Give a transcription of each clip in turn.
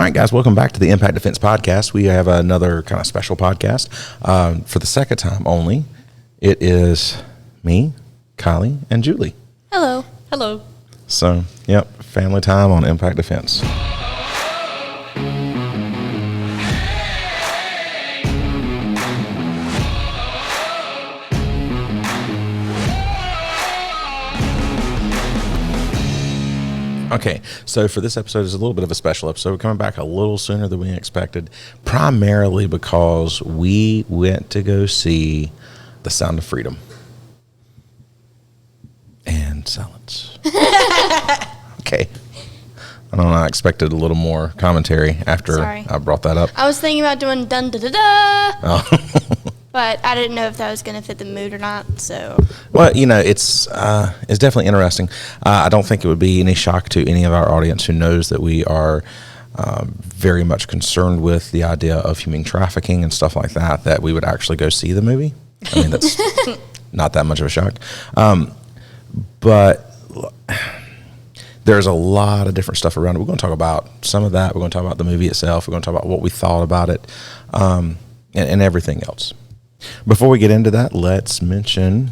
right, guys, welcome back to the Impact Defense Podcast. We have another kind of special podcast for the second time only. It is me, Kylie, and Julie. Hello. Hello. So, yep, family time on Impact Defense. Okay, so for this episode, it's a little bit of a special episode. We're coming back a little sooner than we expected, primarily because we went to go see The Sound of Freedom. And silence. Okay. I don't know, I expected a little more commentary after I brought that up. I was thinking about doing dun da da da, Oh. but I didn't know if that was going to fit the mood or not, so. Well, you know, it's definitely interesting. I don't think it would be any shock to any of our audience who knows that we are very much concerned with the idea of human trafficking and stuff like that, that we would actually go see the movie. I mean, that's not that much of a shock. But there's a lot of different stuff around it. We're going to talk about some of that. We're going to talk about the movie itself. We're going to talk about what we thought about it and everything else. Before we get into that, let's mention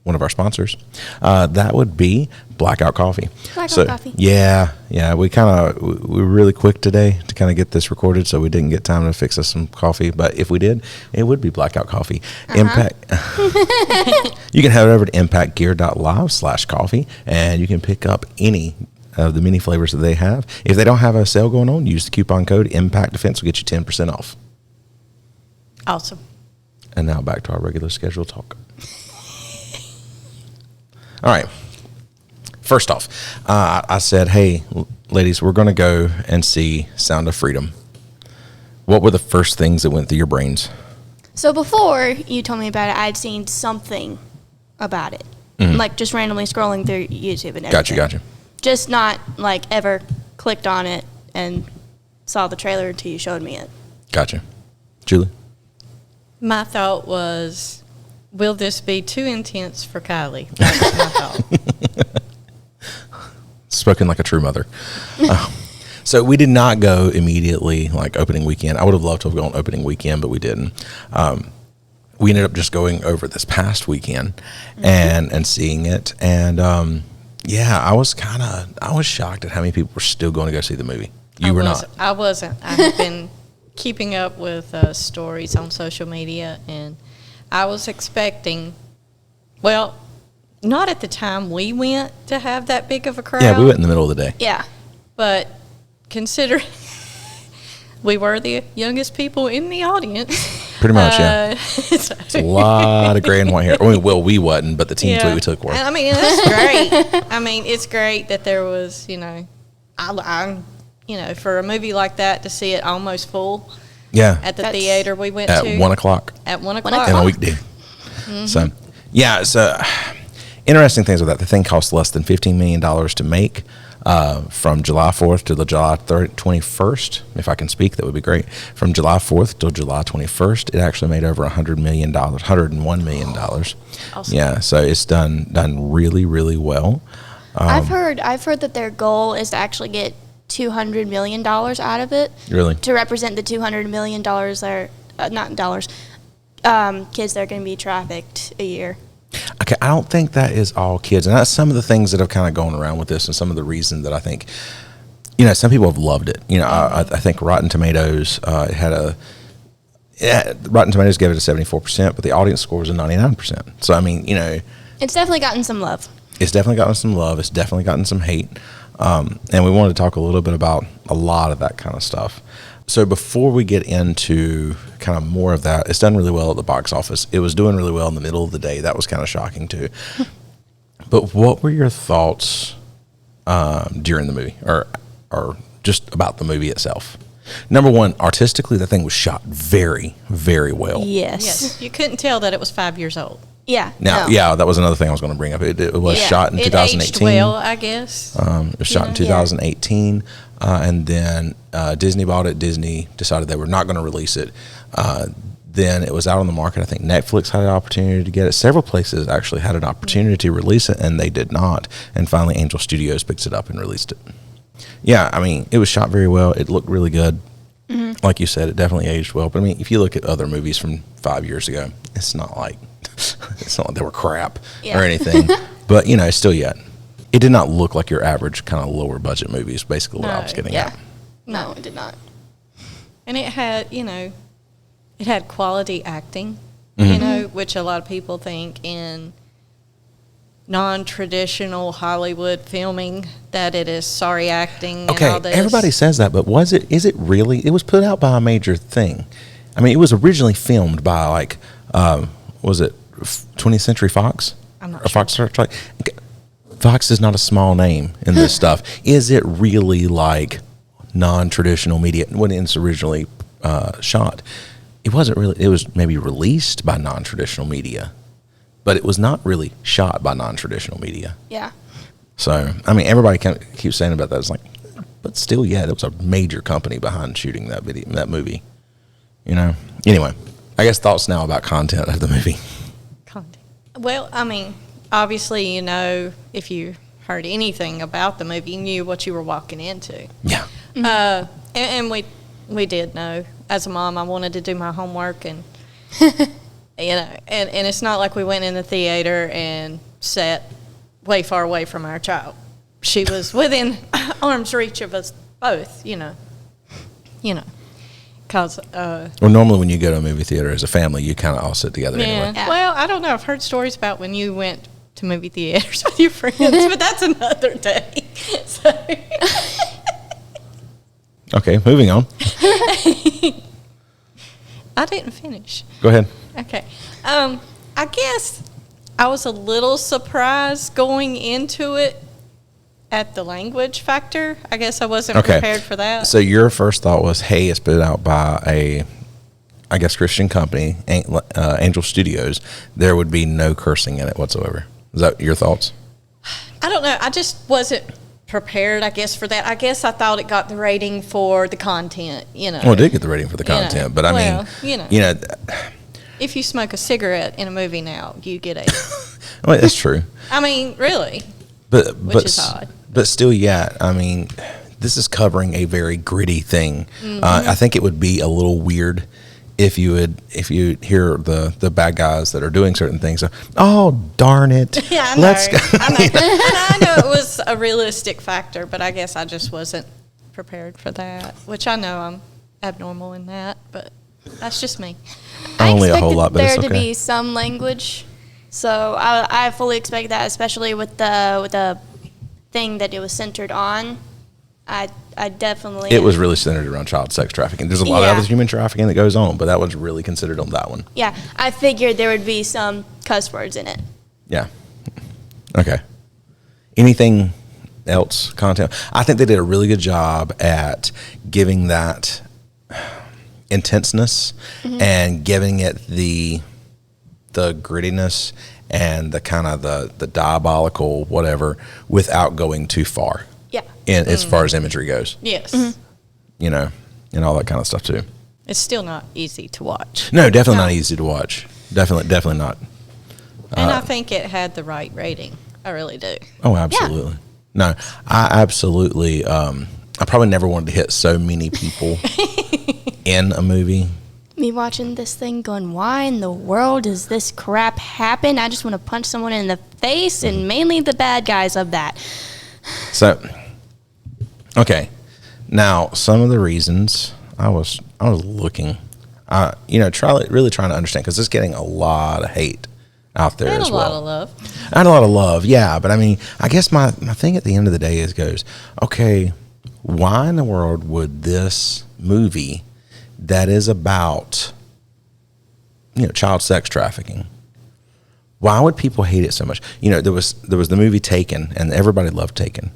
one of our sponsors. That would be Blackout Coffee. Blackout Coffee. Yeah. We were really quick today to kind of get this recorded, so we didn't get time to fix us some coffee. But if we did, it would be Blackout Coffee. Impact. You can head over to impactgear.live/coffee, and you can pick up any of the many flavors that they have. If they don't have a sale going on, use the coupon code ImpactDefense will get you 10% off. Awesome. And now back to our regular scheduled talk. All right. First off, I said, hey, ladies, we're going to go and see Sound of Freedom. What were the first things that went through your brains? So before you told me about it, I'd seen something about it. Mm-hmm. Like just randomly scrolling through YouTube and everything. Gotcha. Just not like ever clicked on it and saw the trailer until you showed me it. Gotcha. Julie? My thought was, will this be too intense for Kylie? That was my thought. Spoken like a true mother. So we did not go immediately like opening weekend. I would have loved to have gone opening weekend, but we didn't. We ended up just going over this past weekend and seeing it. And I was shocked at how many people were still going to go see the movie. You were not. I wasn't. I have been keeping up with stories on social media, and I was expecting, well, not at the time we went to have that big of a crowd. Yeah, we went in the middle of the day. Yeah. But considering we were the youngest people in the audience. Pretty much, yeah. It's a lot of gray and white hair. I mean, well, we wasn't, but the teams we took were. I mean, that's great. I mean, it's great that there was, for a movie like that to see it almost full. Yeah. At the theater we went to. At 1 o'clock. At 1 o'clock. On a weekday. Mm-hmm. So interesting things with that. The thing cost less than $15 million to make from July 4th to the July 21st. If I can speak, that would be great. From July 4th to July 21st, it actually made over $100 million, $101 million. Awesome. Yeah, so it's done really, really well. I've heard that their goal is to actually get $200 million out of it. Really? To represent the $200 million that are, not dollars, kids that are going to be trafficked a year. Okay, I don't think that is all kids. And that's some of the things that have kind of gone around with this and some of the reason that I think, some people have loved it. I think Rotten Tomatoes Rotten Tomatoes gave it a 74%, but the audience score was a 99%. So, I mean, It's definitely gotten some love. It's definitely gotten some love. It's definitely gotten some hate. And we wanted to talk a little bit about a lot of that kind of stuff. So before we get into kind of more of that, it's done really well at the box office. It was doing really well in the middle of the day. That was kind of shocking too. But what were your thoughts during the movie or just about the movie itself? Number one, artistically, the thing was shot very, very well. Yes. You couldn't tell that it was 5 years old. Yeah. Now, that was another thing I was going to bring up. It was shot in 2018. It aged well, I guess. It was shot in 2018, and then Disney bought it. Disney decided they were not going to release it. Then it was out on the market. I think Netflix had an opportunity to get it. Several places actually had an opportunity to release it, and they did not. And finally, Angel Studios picked it up and released it. Yeah, I mean, it was shot very well. It looked really good. Like you said, it definitely aged well. But I mean, if you look at other movies from 5 years ago, it's not like they were crap or anything. But still yet, it did not look like your average kind of lower budget movies. Basically, what I was getting at. No, it did not. And it had, it had quality acting, which a lot of people think in non-traditional Hollywood filming that it is sorry acting and all this. Everybody says that, but is it really? It was put out by a major thing. I mean, it was originally filmed by like, was it 20th Century Fox? I'm not or sure. Fox Searchlight? Fox is not a small name in this stuff. Is it really like non-traditional media when it's originally shot? It wasn't really. It was maybe released by non-traditional media, but it was not really shot by non-traditional media. Yeah. So, I mean, everybody keeps saying about that. It's like, but still, yeah, there was a major company behind shooting that movie. Anyway, I guess thoughts now about content of the movie. Content. Well, I mean, obviously, if you heard anything about the movie, you knew what you were walking into. Yeah. And we did know. As a mom, I wanted to do my homework, and and it's not like we went in the theater and sat way far away from our child. She was within arm's reach of us both. Because well, normally when you go to a movie theater as a family, you kind of all sit together anyway. Yeah. Well, I don't know. I've heard stories about when you went to movie theaters with your friends, but that's another day. So. Okay, moving on. I didn't finish. Go ahead. Okay. I guess I was a little surprised going into it at the language factor. I guess I wasn't prepared for that. So your first thought was, hey, it's put out by I guess, Christian company, Angel Studios. There would be no cursing in it whatsoever. Is that your thoughts? I don't know. I just wasn't prepared, I guess, for that. I guess I thought it got the rating for the content, Well, it did get the rating for the content, but I mean, if you smoke a cigarette in a movie now, you get a. Well, that's true. I mean, really. Which is odd. But still, yeah, I mean, this is covering a very gritty thing. I think it would be a little weird if you hear the bad guys that are doing certain things. So, oh, darn it. Yeah, I know. Let's go. I know. And I know it was a realistic factor, but I guess I just wasn't prepared for that, which I know I'm abnormal in that, but that's just me. Only a I whole lot, but expected it's there okay. to be some language, so I fully expect that, especially with the thing that it was centered on. I definitely. It was really centered around child sex trafficking. There's a lot of Yeah. other human trafficking that goes on, but that was really considered on that one. Yeah, I figured there would be some cuss words in it. Yeah. Okay. Anything else? Content? I think they did a really good job at giving that intenseness and giving it the grittiness and the kind of the diabolical whatever without going too far. Yeah. In as far as imagery goes, Yes. and all that kind of stuff too. It's still not easy to watch. No, definitely not easy to watch. Definitely not. And I think it had the right rating. I really do. Oh, absolutely. No, I absolutely. I probably never wanted to hit so many people in a movie. Me watching this thing going, why in the world does this crap happen? I just want to punch someone in the face, and mainly the bad guys of that. So, okay. Now, some of the reasons I was looking, really trying to understand, because it's getting a lot of hate out there And as a well. lot of love. And a lot of love, yeah. But I mean, I guess my thing at the end of the day goes, okay, why in the world would this movie that is about, child sex trafficking, why would people hate it so much? There was the movie Taken, and everybody loved Taken.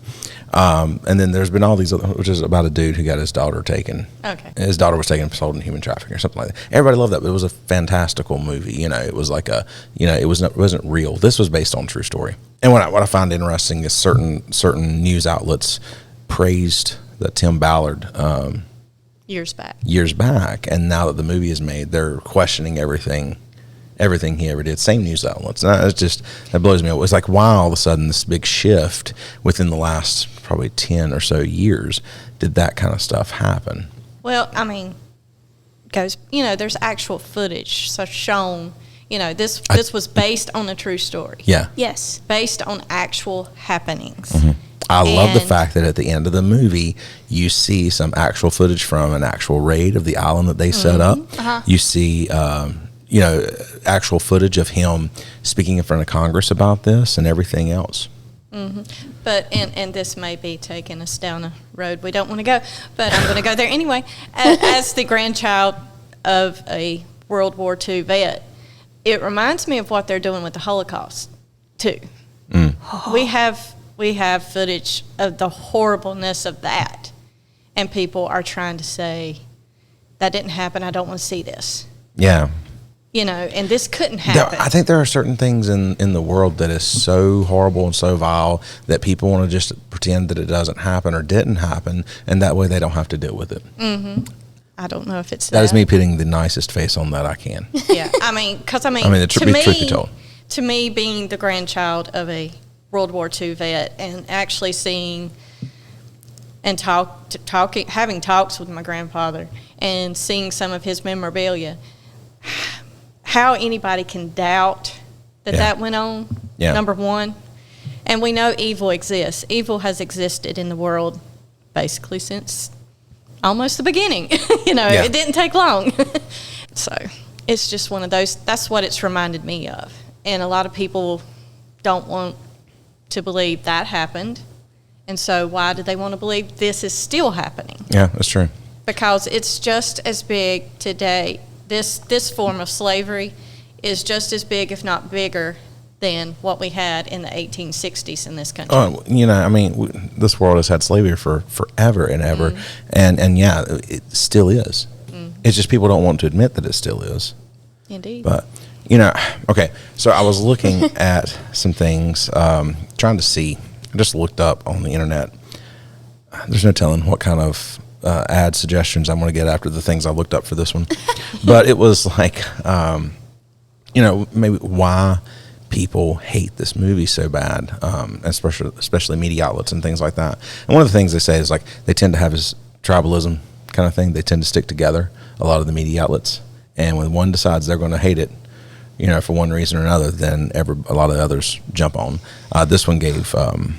And then there's been all these other, which is about a dude who got his daughter taken. Okay. His daughter was taken, sold in human trafficking or something like that. Everybody loved that, but it was a fantastical movie. It was like it wasn't real. This was based on true story. And what I find interesting is certain news outlets praised that Tim Ballard Years back. and now that the movie is made, they're questioning everything he ever did. Same news outlets. And that blows me away. It's like, why all of a sudden this big shift within the last probably 10 or so years did that kind of stuff happen. Well, I mean, there's actual footage so shown. This was based on a true story. Yeah. Yes. Based on actual happenings. I love the And- fact that at the end of the movie, you see some actual footage from an actual raid of the island that they set up. You see, actual footage of him speaking in front of Congress about this and everything else. But and this may be taking us down a road we don't want to go, but I'm going to go there anyway. As the grandchild of a World War II vet, it reminds me of what they're doing with the Holocaust too. We have footage of the horribleness of that, and people are trying to say that didn't happen. I don't want to see this. Yeah. And this couldn't happen. I think there are certain things in the world that is so horrible and so vile that people want to just pretend that it doesn't happen or didn't happen, and that way they don't have to deal with it. I don't know if it's That is me putting the nicest face on that I can. Yeah, truth be told, to me, being the grandchild of a World War II vet and actually seeing and having talks with my grandfather and seeing some of his memorabilia, how anybody can doubt that went on, number one. And we know evil exists. Evil has existed in the world basically since almost the beginning. It didn't take long. So it's just one of those, that's what it's reminded me of. And a lot of people don't want to believe that happened. And so why do they want to believe this is still happening? Yeah, that's true. Because it's just as big today. This form of slavery is just as big, if not bigger, than what we had in the 1860s in this country. This world has had slavery for forever and ever, and it still is. It's just people don't want to admit that it still is. Indeed. But okay. So I was looking at some things, trying to see. I just looked up on the internet. There's no telling what kind of ad suggestions I'm going to get after the things I looked up for this one. But it was like, maybe why people hate this movie so bad, especially media outlets and things like that. And one of the things they say is like they tend to have this tribalism kind of thing. They tend to stick together, a lot of the media outlets. And when one decides they're going to hate it, for one reason or another, then a lot of the others jump on. This one gave 5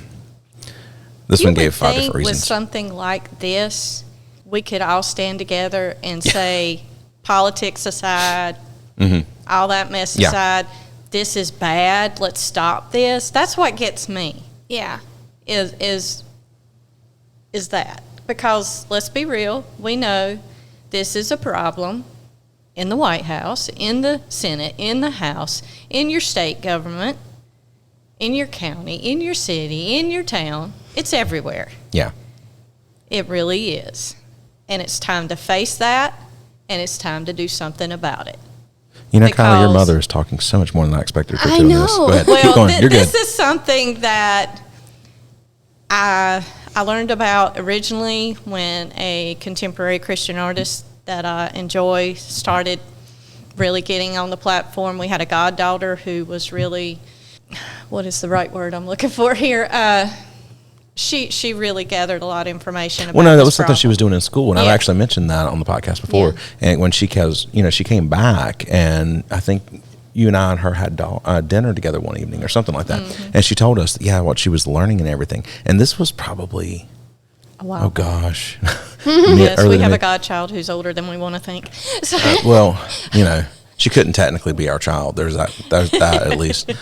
different reasons. With something like this, we could all stand together and say, politics aside, all that mess aside, this is bad. Let's stop this. That's what gets me. Yeah. Is that because let's be real, we know this is a problem in the White House, in the Senate, in the House, in your state government, in your county, in your city, in your town. It's everywhere. Yeah. It really is. And it's time to face that, and it's time to do something about it. Kylie, your mother is talking so much more than I expected her to in this. Go ahead. Well, keep going. You're this good. is something that I learned about originally when a contemporary Christian artist that I enjoy started really getting on the platform. We had a goddaughter who was really, what is the right word I'm looking for here? She really gathered a lot of information about that this was something she was doing in school, and I've actually mentioned that on the podcast before. Yeah. And when she came back, and I think you and her had dinner together one evening or something like that, and she told us, what she was learning and everything. And this was probably, oh gosh, yes, we have a godchild who's older than we want to think. So. She couldn't technically be our child. There's that at least.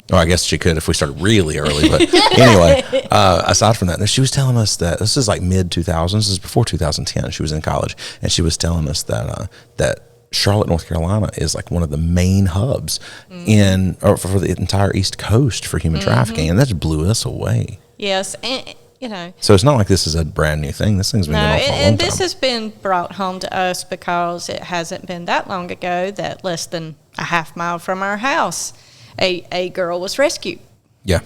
Well, I guess she could if we started really early. But anyway, aside from that, she was telling us that this is like mid-2000s. This is before 2010. She was in college, and she was telling us that Charlotte, North Carolina is like one of the main hubs for the entire East Coast for human trafficking, and that just blew us away. Yes, and So it's not like this is a brand new thing. This thing's been going on for a long time. And this has been brought home to us because it hasn't been that long ago that less than a half mile from our house, a girl was rescued. Yeah.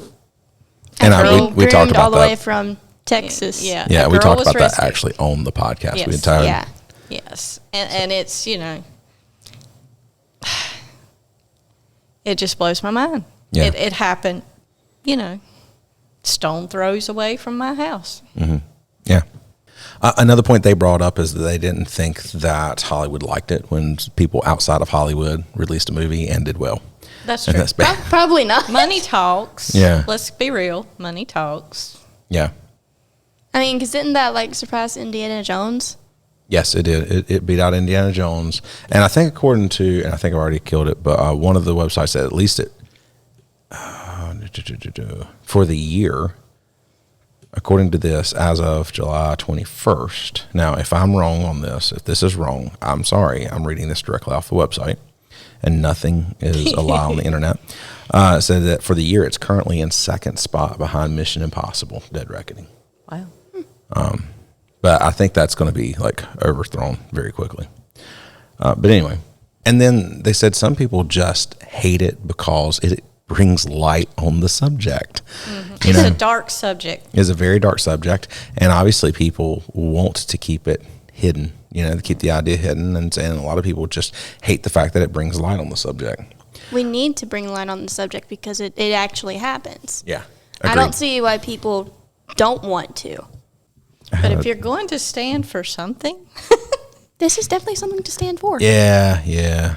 And we talked about all the that. way from Texas. Yeah, we talked about that actually on the podcast. Yes. Yes. And it's, it just blows my mind. Yeah. It happened, stone throws away from my house. Yeah. Another point they brought up is that they didn't think that Hollywood liked it when people outside of Hollywood released a movie and did well. That's And true. that's bad. Probably not. Money talks. Yeah. Let's be real. Money talks. Yeah. I mean, because didn't that like surpass Indiana Jones? Yes, it did. It beat out Indiana Jones. And I think according to, and I think I've already killed it, but one of the websites said at least it, for the year, according to this, as of July 21st. Now, if I'm wrong on this, if this is wrong, I'm sorry. I'm reading this directly off the website, and nothing is a lie on the internet. It said that for the year, it's currently in second spot behind Mission Impossible: Dead Reckoning. Wow. But I think that's going to be like overthrown very quickly. But anyway, and then they said some people just hate it because it brings light on the subject. You It's know, a dark subject. it's a very dark subject, and obviously people want to keep it hidden. You know, to keep the idea hidden, and a lot of people just hate the fact that it brings light on the subject. We need to bring light on the subject because it actually happens. Yeah, I don't see why people don't want to. But if you're going to stand for something, This is definitely something to stand for. Yeah.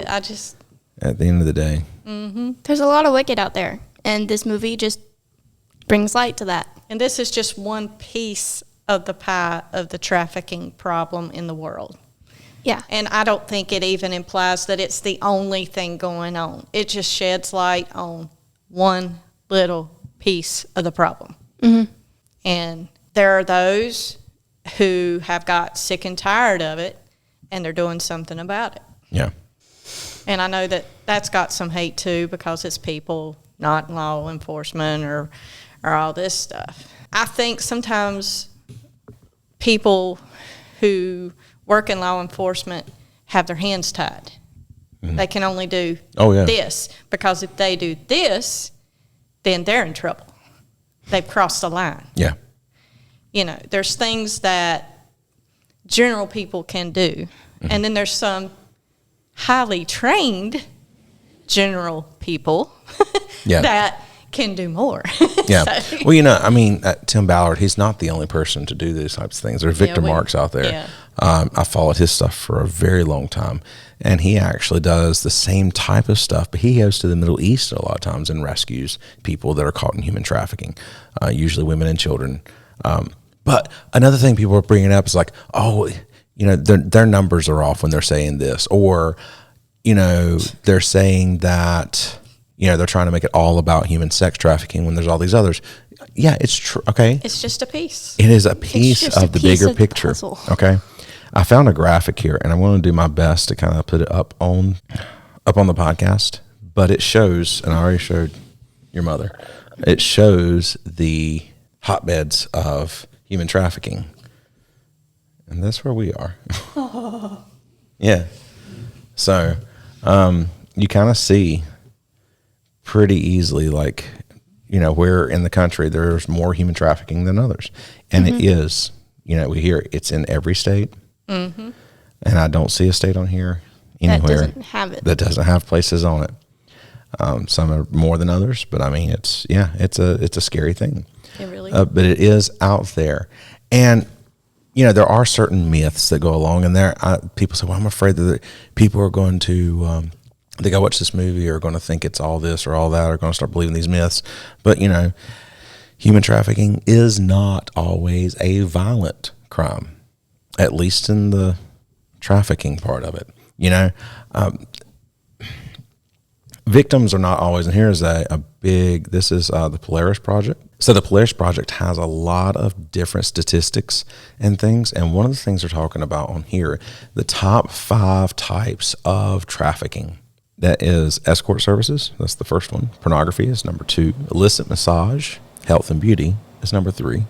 I just, At the end of the day, There's a lot of wicked out there, and this movie just brings light to that. and this is just one piece of the pie of the trafficking problem in the world. Yeah. And I don't think it even implies that it's the only thing going on. It just sheds light on one little piece of the problem. And there are those who have got sick and tired of it, and they're doing something about it. yeah, And I know that that's got some hate too, because it's people not in law enforcement or all this stuff. I think sometimes people who work in law enforcement have their hands tied. They can only do this, because if they do this, then they're in trouble. They've crossed the line. yeah, You know, there's things that general people can do, and then there's some highly trained general people Yeah. that can do more. yeah. So- Well, you know, I mean, Tim Ballard, he's not the only person to do these types of things. There's Victor we- Marks out there. yeah. I followed his stuff for a very long time, and he actually does the same type of stuff, but he goes to the Middle East a lot of times and rescues people that are caught in human trafficking, usually women and children. But another thing people are bringing up is like, oh, you know, their numbers are off when they're saying this, or, you know, they're saying that, you know, they're trying to make it all about human sex trafficking when there's all these others. Yeah, it's true. Okay. It's just a piece. It is a piece just a of the piece bigger of the picture. puzzle. Okay. I found a graphic here, and I'm going to do my best to kind of put it up on the podcast, but it shows, and I already showed your mother, it shows the hotbeds of human trafficking. And that's where we are. Yeah. So, you kind of see pretty easily, like, you know, where in the country there's more human trafficking than others. And it is, you know, we hear it's in every state. And I don't see a state on here anywhere That doesn't have it. that doesn't have places on it. Some are more than others, but I mean, it's a scary thing. It really But it is out there. And, you know, there are certain myths that go along in there. People say, well, I'm afraid that people are going to, they go watch this movie or are going to think it's all this or all that, or going to start believing these myths. But, you know, human trafficking is not always a violent crime, at least in the trafficking part of it. You know, victims are not always, and here's a big, this is the Polaris Project. So the Polaris Project has a lot of different statistics and things, and one of the things they're talking about on here, the top 5 types of trafficking. That is escort services, that's the first one. Pornography is number 2. Illicit massage, health and beauty is number 3.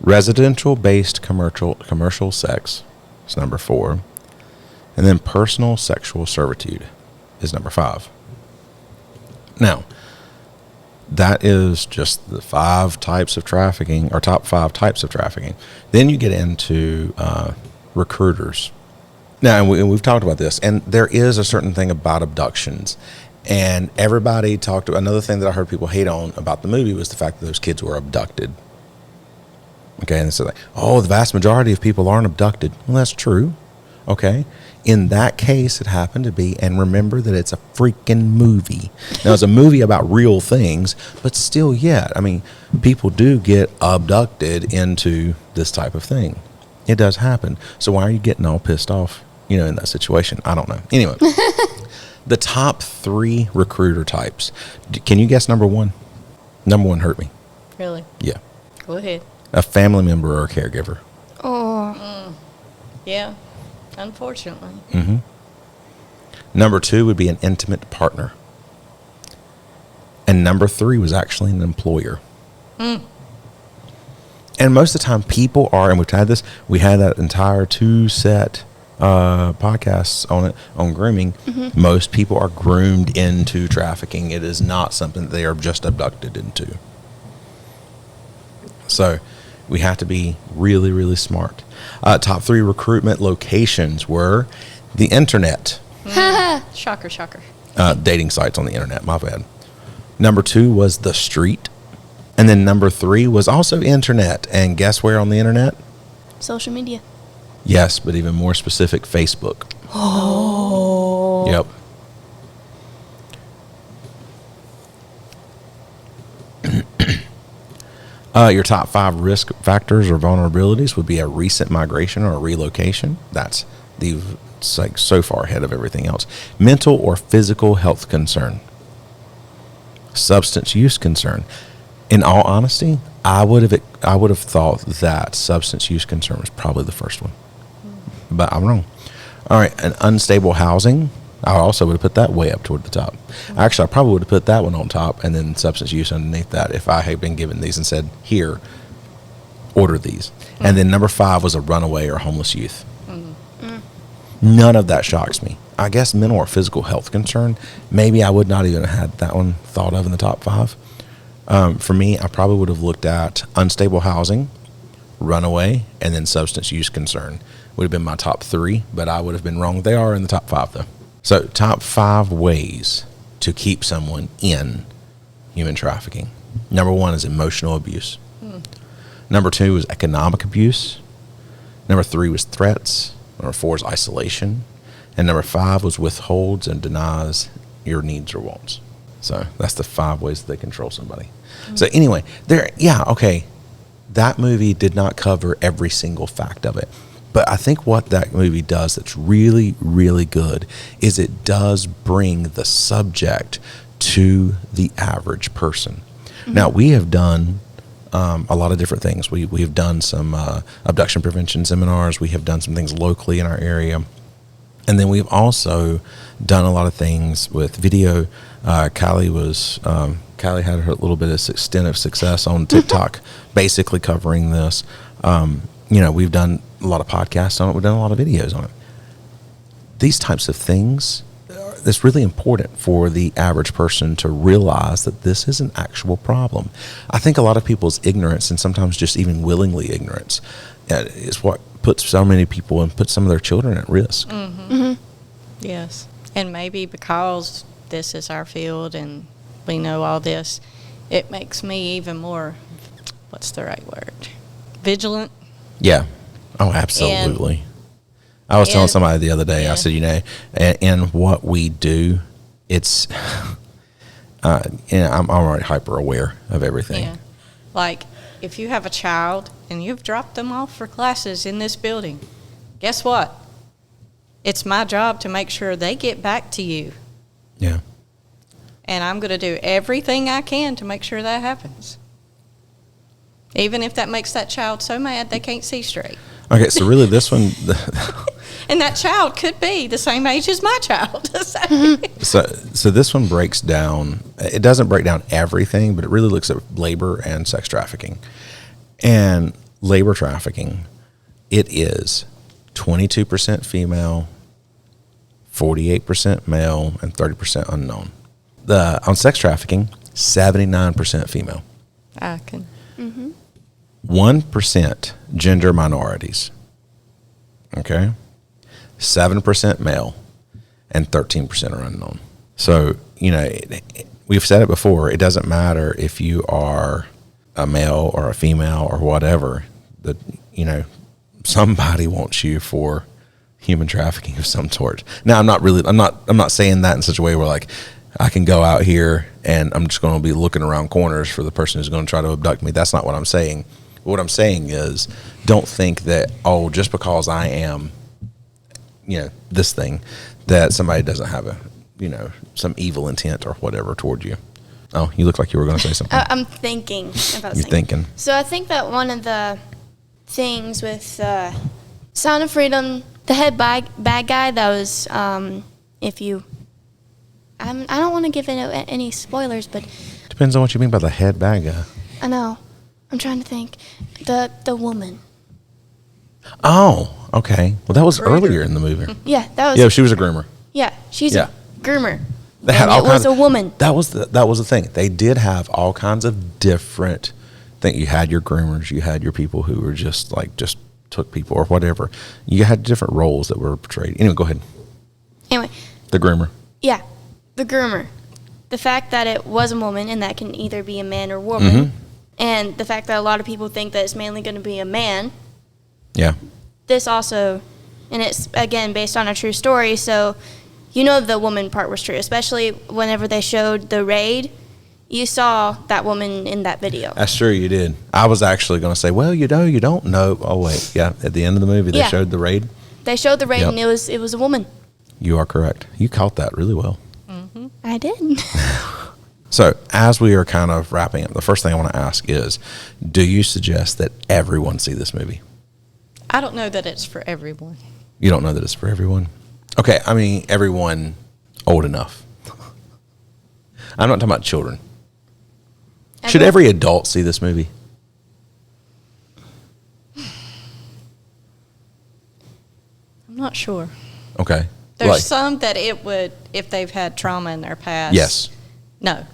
Residential-based commercial sex is number 4. And then personal sexual servitude is number 5. Now, that is just the 5 types of trafficking, or top 5 types of trafficking. Then you get into recruiters. Now, and we've talked about this, and there is a certain thing about abductions, And everybody talked about another thing that I heard people hate on about the movie was the fact that those kids were abducted. Okay, and so like, oh, the vast majority of people aren't abducted. Well, that's true. Okay. In that case, it happened to be, and remember that it's a freaking movie. Now, it's a movie about real things, but still yet, I mean, people do get abducted into this type of thing. It does happen. So why are you getting all pissed off, in that situation? I don't know. Anyway, the top 3 recruiter types. Can you guess number 1? Number 1 hurt me. Really? Yeah. Go ahead. A family member or a caregiver. Oh. Yeah. Unfortunately. Mm-hmm. Number 2 would be an intimate partner. And number 3 was actually an employer. And most of the time people are, and we had that entire 2 set podcasts on it, on grooming. Mm-hmm. Most people are groomed into trafficking. It is not something that they are just abducted into. So we have to be really, really smart. Top 3 recruitment locations were the internet. Shocker, shocker. Dating sites on the internet, my bad. Number 2 was the street. And then number 3 was also internet. And guess where on the internet? Social media. Yes, but even more specific, Facebook. Oh. Yep. Your top 5 risk factors or vulnerabilities would be a recent migration or a relocation. It's like so far ahead of everything else. Mental or physical health concern. Substance use concern. In all honesty, I would have thought that substance use concern was probably the first one, but I'm wrong. All right, an unstable housing. I also would have put that way up toward the top. Actually, I probably would have put that one on top and then substance use underneath that if I had been given these and said, here, order these. And then number 5 was a runaway or homeless youth. None of that shocks me. I guess mental or physical health concern, maybe I would not even have had that one thought of in the top 5. For me, I probably would have looked at unstable housing, runaway, and then substance use concern. Would have been my top 3, but I would have been wrong. They are in the top 5, though. So, top 5 ways to keep someone in human trafficking. Number 1 is emotional abuse. Number 2 is economic abuse. Number 3 was threats. Number 4 is isolation. And number 5 was withholds and denies your needs or wants. So that's the 5 ways that they control somebody. So anyway, that movie did not cover every single fact of it. But I think what that movie does that's really, really good is it does bring the subject to the average person. Mm-hmm. Now, we have done a lot of different things. We have done some abduction prevention seminars. We have done some things locally in our area. And then we've also done a lot of things with video. Kylie had her little bit of stint of success on TikTok, basically covering this. We've done a lot of podcasts on it. We've done a lot of videos on it. These types of things, it's really important for the average person to realize that this is an actual problem. I think a lot of people's ignorance, and sometimes just even willingly ignorance, is what puts so many people and puts some of their children at risk. Mm-hmm. Mm-hmm. Yes. And maybe because this is our field and we know all this, it makes me even more, what's the right word? Vigilant. Yeah. Oh, absolutely. I was telling somebody the other day, I said, in what we do, it's, I'm already hyper aware of everything. Yeah. Like, if you have a child and you've dropped them off for classes in this building, guess what? It's my job to make sure they get back to you. Yeah. And I'm going to do everything I can to make sure that happens. Even if that makes that child so mad they can't see straight. Okay, so really this one... And that child could be the same age as my child. So this one breaks down, it doesn't break down everything, but it really looks at labor and sex trafficking. And labor trafficking, it is 22% female, 48% male, and 30% unknown. On sex trafficking, 79% female. I can. Mm-hmm. 1% gender minorities. Okay? 7% male, and 13% are unknown. So we've said it before. It doesn't matter if you are a male or a female or whatever. That somebody wants you for human trafficking of some sort. Now, I'm not saying that in such a way where like I can go out here and I'm just going to be looking around corners for the person who's going to try to abduct me. That's not what I'm saying. What I'm saying is, don't think that, just because I am, this thing, that somebody doesn't have some evil intent or whatever toward you. Oh, you look like you were going to say something. I'm thinking about You're thinking. So I think that one of the things with Sound of Freedom, the head bad guy, that was, I don't want to give any spoilers, but Depends on what you mean by the head bad guy. I know. I'm trying to think. The woman. Oh, okay. Well, that was earlier in the movie. Yeah, that was. Yeah, she was a groomer. Yeah, she's Yeah. a groomer. They had And all it was kinds a woman. That was the thing. They did have all kinds of different things. You had your groomers. You had your people who were just took people or whatever. You had different roles that were portrayed. Anyway, go ahead. Anyway, The groomer. yeah, the groomer. The fact that it was a woman, and that can either be a man or woman, Mm-hmm. and the fact that a lot of people think that it's mainly going to be a man. Yeah. This also, and it's again based on a true story, so the woman part was true, especially whenever they showed the raid. You saw that woman in that video. That's true, you did. I was actually going to say, well, you don't know. Oh, wait. Yeah, at the end of the movie, they Yeah. showed the raid. They showed the raid, Yep. and it was a woman. You are correct. You caught that really well. I did. So, as we are kind of wrapping up, the first thing I want to ask is, do you suggest that everyone see this movie? I don't know that it's for everyone. You don't know that it's for everyone? Okay, I mean, everyone old enough. I'm not talking about children. Should every adult see this movie? I'm not sure. Okay. There's Like- some that it would, if they've had trauma in their past. Yes. No.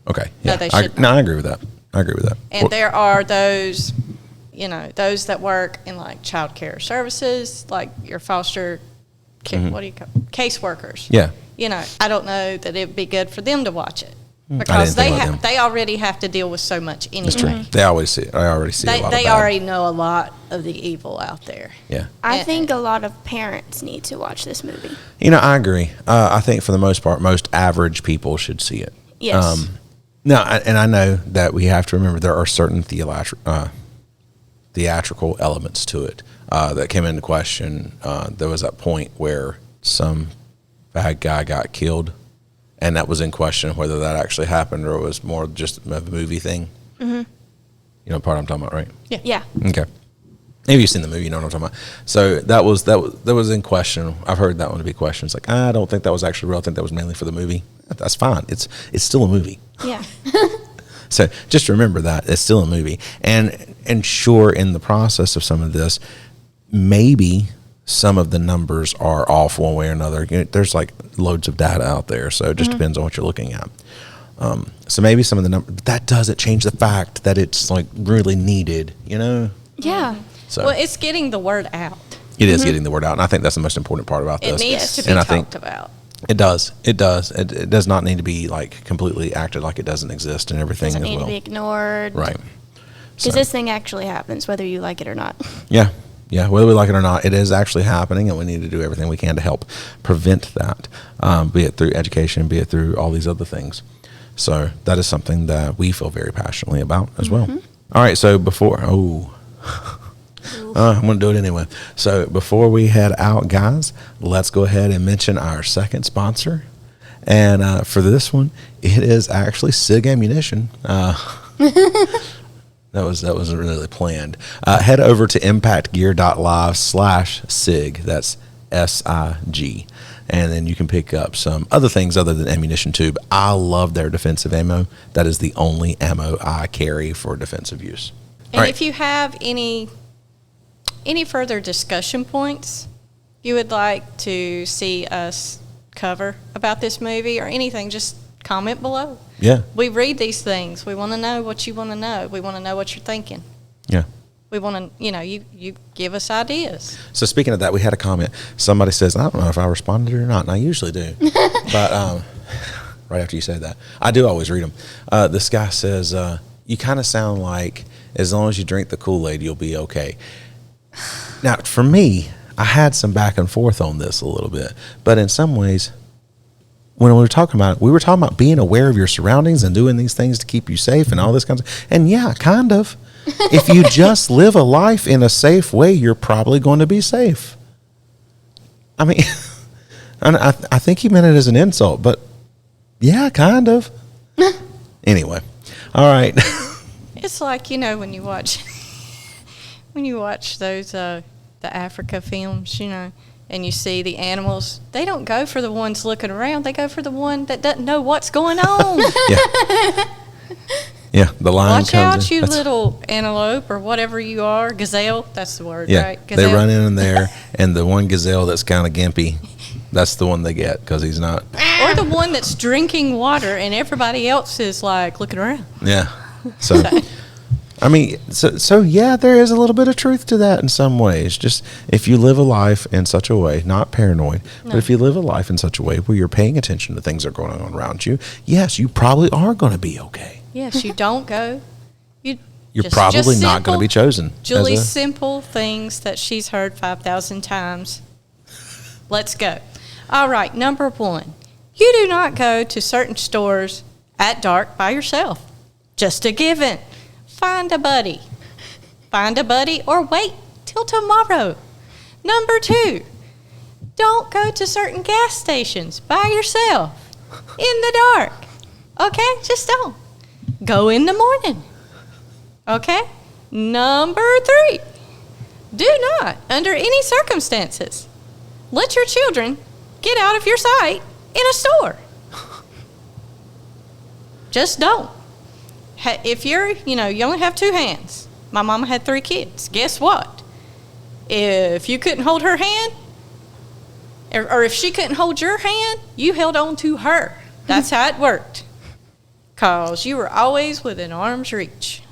Okay. No, Yeah. they should I agree with that. I agree with that. And Well, there are those, those that work in like child care services, like your foster, what do you call caseworkers. yeah. I don't know that it'd be good for them to watch it I because didn't think about them. they already have to deal with so much anyway. That's true. They always see it. I already see a lot of They bad. already know a lot of the evil out there. Yeah. I think a lot of parents need to watch this movie. I agree. I think for the most part, most average people should see it. Yes. Now, and I know that we have to remember there are certain theatrical elements to it that came into question. There was that point where some bad guy got killed, and that was in question whether that actually happened or it was more just a movie thing. Mm-hmm. You know the part I'm talking about, right? Yeah. Okay. Maybe you've seen the movie, you know what I'm talking about. So that was in question. I've heard that one to be questioned. It's like, I don't think that was actually real. I think that was mainly for the movie. That's fine. It's still a movie. Yeah. So just remember that it's still a movie. And sure, in the process of some of this, maybe some of the numbers are off one way or another. There's like loads of data out there, so it just depends on what you're looking at. So maybe some of the numbers, but that doesn't change the fact that it's like really needed, Yeah. So Well, it's getting the word out. it is getting the word out, and I think that's the most important part about It this. needs to be And I talked think about. it does. It does. It does not need to be like completely acted like it doesn't exist and everything Doesn't as need well. to be ignored. Right. Because So- this thing actually happens, whether you like it or not. Yeah. Yeah. Whether we like it or not, it is actually happening, and we need to do everything we can to help prevent that, be it through education, be it through all these other things. So that is something that we feel very passionately about as well. All right. So before, I'm going to do it anyway. So before we head out, guys, let's go ahead and mention our second sponsor. And for this one, it is actually SIG Ammunition. That wasn't really planned. Head over to impactgear.live/SIG. That's SIG. And then you can pick up some other things other than ammunition tube. I love their defensive ammo. That is the only ammo I carry for defensive use. And if you have any further discussion points you would like to see us cover about this movie or anything, just comment below. Yeah. We read these things. We want to know what you want to know. We want to know what you're thinking. Yeah. We want to, you give us ideas. So speaking of that, we had a comment. Somebody says, I don't know if I responded or not, and I usually do. But right after you say that. I do always read them. This guy says, you kind of sound like as long as you drink the Kool-Aid, you'll be okay. Now, for me, I had some back and forth on this a little bit, but in some ways, when we were talking about it, we were talking about being aware of your surroundings and doing these things to keep you safe and all this kind of stuff. And yeah, kind of. If you just live a life in a safe way, you're probably going to be safe. I mean, I think he meant it as an insult, but yeah, kind of. Anyway, all right. It's like, when you watch those the Africa films, and you see the animals, they don't go for the ones looking around. They go for the one that doesn't know what's going on. Yeah, the lion Watch comes out, in. you little antelope or whatever you are. Gazelle, that's the word, Yeah, right? Gazelle. they run in there, and the one gazelle that's kind of gimpy, that's the one they get because he's not. Or the one that's drinking water and everybody else is like looking around. Yeah. So, I mean, so yeah, there is a little bit of truth to that in some ways. Just if you live a life in such a way, not paranoid, but if you live a life in such a way where you're paying attention to things that are going on around you, yes, you probably are going to be okay. Yes, you don't go. You're probably not going to be chosen. Julie's simple things that she's heard 5,000 times. Let's go. All right, number 1. You do not go to certain stores at dark by yourself. Just a given. Find a buddy. Find a buddy or wait till tomorrow. Number 2, don't go to certain gas stations by yourself in the dark. Okay? Just don't. Go in the morning. Okay? Number 3, do not, under any circumstances, let your children get out of your sight in a store. Just don't. If you're, you only have 2 hands. My mama had 3 kids. Guess what? If you couldn't hold her hand, or if she couldn't hold your hand, you held on to her. That's how it worked. Because you were always within arm's reach.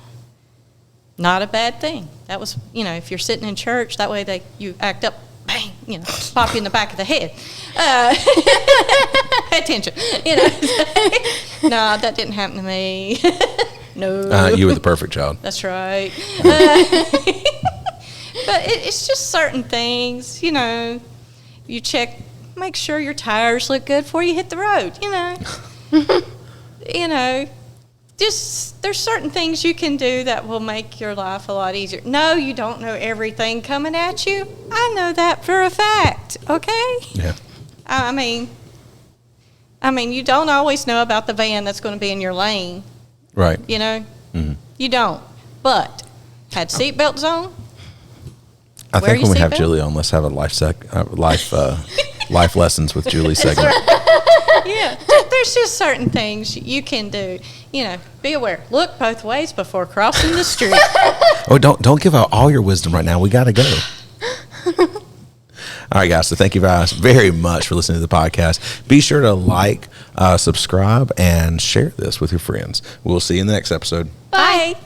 Not a bad thing. That was, if you're sitting in church, that way you act up, bang, pop you in the back of the head. Pay attention. No, that didn't happen to me. No. You were the perfect child. That's right. But it's just certain things, you check, make sure your tires look good before you hit the road, just there's certain things you can do that will make your life a lot easier. No, you don't know everything coming at you. I know that for a fact, okay? Yeah. I mean, you don't always know about the van that's going to be in your lane. Right. Mm-hmm. You don't. But had seatbelts on. I think when we have Julie on, let's have a life lessons with Julie segment. Yeah, there's just certain things you can do. Be aware. Look both ways before crossing the street. Oh, don't give out all your wisdom right now. We got to go. All right, guys. So thank you guys very much for listening to the podcast. Be sure to like, subscribe, and share this with your friends. We'll see you in the next episode. Bye.